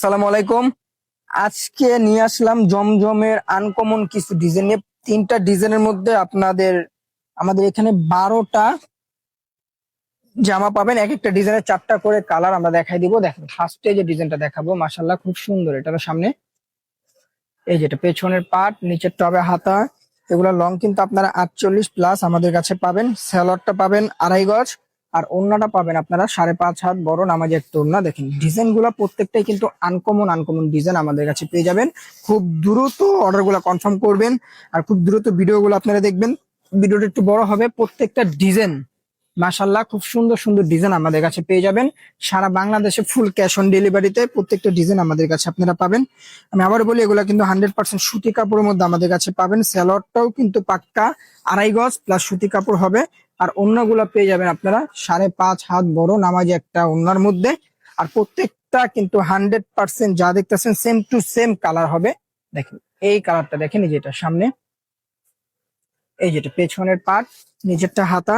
আসসালামু আলাইকুম। আজকে নিয়ে আসলাম জমজমের আনকমন কিছু ডিজাইন নিয়ে। তিনটা ডিজাইনের মধ্যে আমাদের এখানে 12টা জামা পাবেন। এক একটা ডিজাইনের 4টা করে কালার আমরা দেখাই দিব। দেখেন ফার্স্টে যে ডিজাইনটা দেখাবো, মাশাআল্লাহ খুব সুন্দর। এটার সামনে এই যেটা পেছনের পার্ট, নিচের টবে হাতা, এগুলা লং কিন্তু আপনারা 48+ আমাদের কাছে পাবেন। স্যালোয়ারটা পাবেন 2.5 গজ, আর ওড়নাটা পাবেন আপনারা 5.5 হাত বড় নামাজি একটা ওড়না। দেখেন ডিজাইন গুলা প্রত্যেকটাই কিন্তু আনকমন আনকমন ডিজাইন আমাদের কাছে পেয়ে যাবেন। খুব দ্রুত অর্ডার গুলা কনফার্ম করবেন, আর খুব দ্রুত ভিডিও গুলো আপনারা দেখবেন। ভিডিওটা একটু বড় হবে। প্রত্যেকটা ডিজাইন মাশাল্লাহ খুব সুন্দর সুন্দর ডিজাইন আমাদের কাছে পেয়ে যাবেন। সারা বাংলাদেশে ফুল ক্যাশ অন ডেলিভারিতে প্রত্যেকটা ডিজাইন আমাদের কাছে আপনারা পাবেন। আমি আবার বলি, এগুলা কিন্তু 100% সুতি কাপড়ের মধ্যে আমাদের কাছে পাবেন। স্যালোয়ারটাও কিন্তু পাক্কা 2.5 গজ প্লাস সুতি কাপড় হবে। আর ওড়নাগুলা পেয়ে যাবেন আপনারা 5.5 হাত বড় নামাজি একটা ওড়নার মধ্যে। আর প্রত্যেকটা কিন্তু 100% যা দেখতেছেন সেম টু সেম কালার হবে। দেখেন এই কালারটা দেখেন, এই যেটা সামনে, এই যেটা পেছনের পার্ট, নিচেরটা হাতা,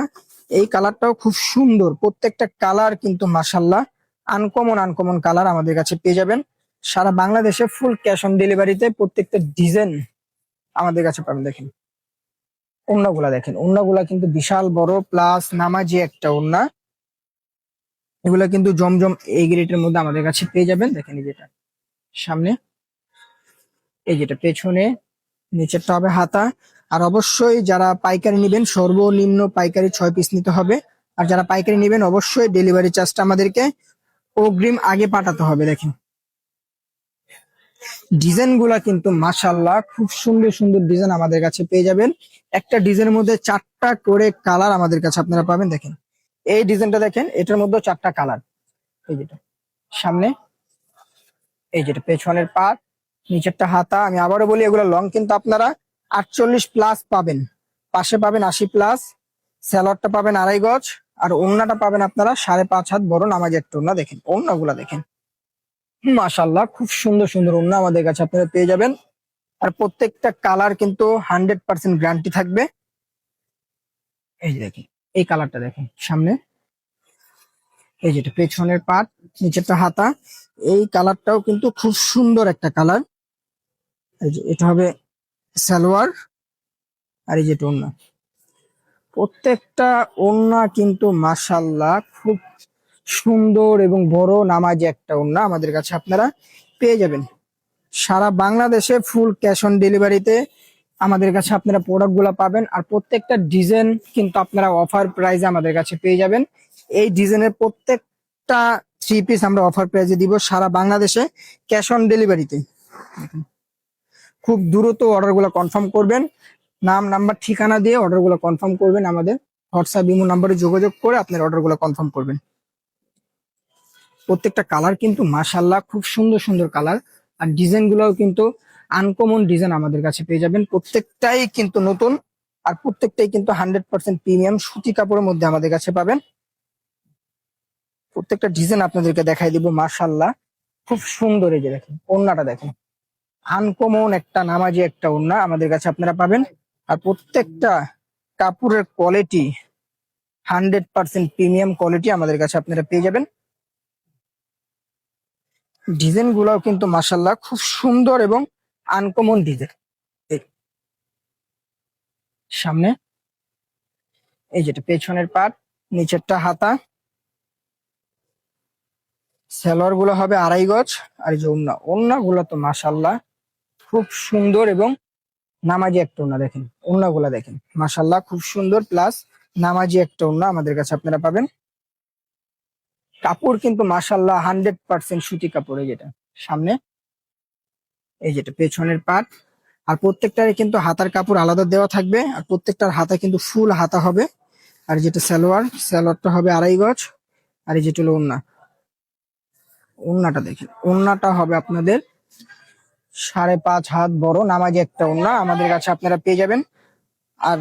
এই কালারটাও খুব সুন্দর। প্রত্যেকটা কালার কিন্তু মাশাল্লাহ আনকমন আনকমন কালার আমাদের কাছে পেয়ে যাবেন। সারা বাংলাদেশে ফুল ক্যাশ অন ডেলিভারিতে প্রত্যেকটা ডিজাইন আমাদের কাছে পাবেন। দেখেন ওড়নাগুলা দেখেন, ওড়নাগুলা কিন্তু বিশাল বড় প্লাস নামাজি একটা ওড়না। এগুলা কিন্তু জমজম এই গ্রেটের মধ্যে আমাদের কাছে পেয়ে যাবেন। দেখেন এই যেটা সামনে, এই যেটা পেছনে, নিচেরটা হবে হাতা। আর অবশ্যই যারা পাইকারি নেবেন সর্বনিম্ন পাইকারি 6 পিস নিতে হবে। আর যারা পাইকারি নেবেন অবশ্যই ডেলিভারি চার্জটা আমাদেরকে অগ্রিম আগে পাঠাতে হবে। দেখেন ডিজাইন গুলা কিন্তু মাশাল্লাহ খুব সুন্দর সুন্দর ডিজাইন আমাদের কাছে পেয়ে যাবেন। একটা ডিজাইনের মধ্যে 4টা করে কালার আমাদের কাছে আপনারা পাবেন। দেখেন এই ডিজাইনটা দেখেন, এটার মধ্যে 4টা কালার। এই যেটা সামনে, এই যেটা পেছনের পাট, নিচেরটা হাতা। আমি আবারও বলি, এগুলো লং কিন্তু আপনারা 48+ পাবেন। পাশে পাবেন 80+। স্যালোয়ারটা পাবেন 2.5 গজ, আর ওড়নাটা পাবেন আপনারা 5.5 হাত বড় নামাজি একটা ওড়না। দেখেন ওড়নাগুলা দেখেন মাশাল্লাহ খুব সুন্দর সুন্দর ওড়না আমাদের কাছে আপনারা পেয়ে যাবেন। আর প্রত্যেকটা কালার কিন্তু 100% গ্যারান্টি থাকবে। এই যে দেখেন এই কালারটা দেখেন সামনে, এই যেটা পেছনের পাট, নিচেরটা হাতা, এই কালারটাও কিন্তু খুব সুন্দর একটা কালার। এই যে এটা হবে সালোয়ার, আর এই যেটা ওড়না। প্রত্যেকটা ওড়না কিন্তু মাশাল্লাহ খুব সুন্দর এবং বড় নামাজি একটা ওড়না আমাদের কাছে আপনারা পেয়ে যাবেন। সারা বাংলাদেশে ফুল ক্যাশ অন ডেলিভারিতে আমাদের কাছে আপনারা প্রোডাক্ট গুলা পাবেন। আর প্রত্যেকটা ডিজাইন কিন্তু আপনারা অফার প্রাইসে আমাদের কাছে পেয়ে যাবেন। এই ডিজাইনের প্রত্যেকটা 3 পিস আমরা অফার প্রাইসে দিব সারা বাংলাদেশে ক্যাশ অন ডেলিভারিতে। খুব দ্রুত অর্ডার গুলা কনফার্ম করবেন। নাম নাম্বার ঠিকানা দিয়ে অর্ডার গুলো কনফার্ম করবেন। আমাদের হোয়াটসঅ্যাপ ইমো নাম্বারে যোগাযোগ করে আপনার অর্ডার গুলো কনফার্ম করবেন। প্রত্যেকটা কালার কিন্তু মাশাল্লাহ খুব সুন্দর সুন্দর কালার। আর ডিজাইন গুলোও কিন্তু আনকমন ডিজাইন আমাদের কাছে পেয়ে যাবেন। প্রত্যেকটাই কিন্তু নতুন, আর প্রত্যেকটাই কিন্তু 100% প্রিমিয়াম সুতি কাপড়ের মধ্যে আমাদের কাছে পাবেন। প্রত্যেকটা ডিজাইন আপনাদেরকে দেখাই দিব। মাশাল্লাহ খুব সুন্দর। এই যে দেখেন ওড়নাটা দেখেন, আনকমন একটা নামাজি একটা ওড়না আমাদের কাছে আপনারা পাবেন। আর প্রত্যেকটা কাপড়ের কোয়ালিটি 100% প্রিমিয়াম কোয়ালিটি আমাদের কাছে আপনারা পেয়ে যাবেন। ডিজাইন গুলাও কিন্তু মাশাল্লাহ খুব সুন্দর এবং আনকমন ডিজাইন। সামনে, এই যেটা পেছনের পার্ট, নিচেরটা হাতা, সালোয়ার গুলো হবে 2.5 গজ, আর এই যে ওড়না, ওড়না গুলো তো মাশাল্লাহ খুব সুন্দর এবং নামাজি একটা ওড়না। দেখেন ওড়না গুলা দেখেন মাশাল্লাহ খুব সুন্দর প্লাস নামাজি একটা ওড়না আমাদের কাছে আপনারা পাবেন। কাপড় কিন্তু মাশাল্লাহ 100% সুতি কাপড়। এই যেটা সামনে, এই যেটা পেছনের পাট। আর প্রত্যেকটারে কিন্তু হাতার কাপড় আলাদা দেওয়া থাকবে। আর প্রত্যেকটার হাতা কিন্তু ফুল হাতা হবে। আর যেটা সালোয়ার, সালোয়ারটা হবে 2.5 গজ, আর এই যেটা হলো ওড়না, ওড়নাটা দেখেন, ওড়নাটা হবে আপনাদের 5.5 হাত বড় নামাজি একটা ওড়না আমাদের কাছে আপনারা পেয়ে যাবেন। আর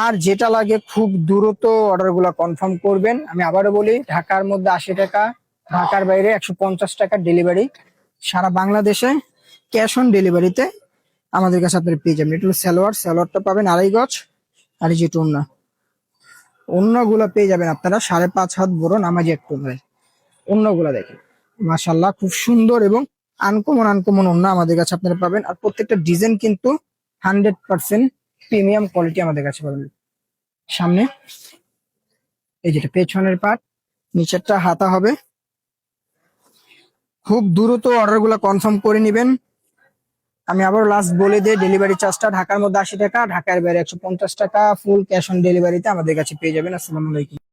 আর যেটা লাগে খুব দ্রুত অর্ডার গুলা কনফার্ম করবেন। আমি আবারও বলি, ঢাকার মধ্যে 80 টাকা, ঢাকার বাইরে 150 টাকা ডেলিভারি। সারা বাংলাদেশে ক্যাশ অন ডেলিভারিতে আমাদের কাছে আপনারা পেয়ে যাবেন। এটা হলো সালোয়ার, সালোয়ারটা পাবেন 2.5 গজ, আর এই যে ওড়না, ওড়না গুলা পেয়ে যাবেন আপনারা 5.5 হাত বড় নামাজি একটা ওড়না। ওড়না গুলা দেখেন মাশাআল্লাহ, খুব সুন্দর এবং আনকমন আনকমন ওড়না আমাদের কাছে আপনারা পাবেন। আর প্রত্যেকটা ডিজাইন কিন্তু 100% প্রিমিয়াম কোয়ালিটি আমাদের কাছে পাবেন। সামনে এই যেটা পেছনের পার্ট, নিচেরটা হাতা হবে। খুব দ্রুত অর্ডার গুলো কনফার্ম করে নিবেন। আমি আবার লাস্ট বলে দিই, ডেলিভারি চার্জটা ঢাকার মধ্যে 80 টাকা, ঢাকার বাইরে 150 টাকা, ফুল ক্যাশ অন ডেলিভারিতে আমাদের কাছে পেয়ে যাবেন। আসসালামু আলাইকুম।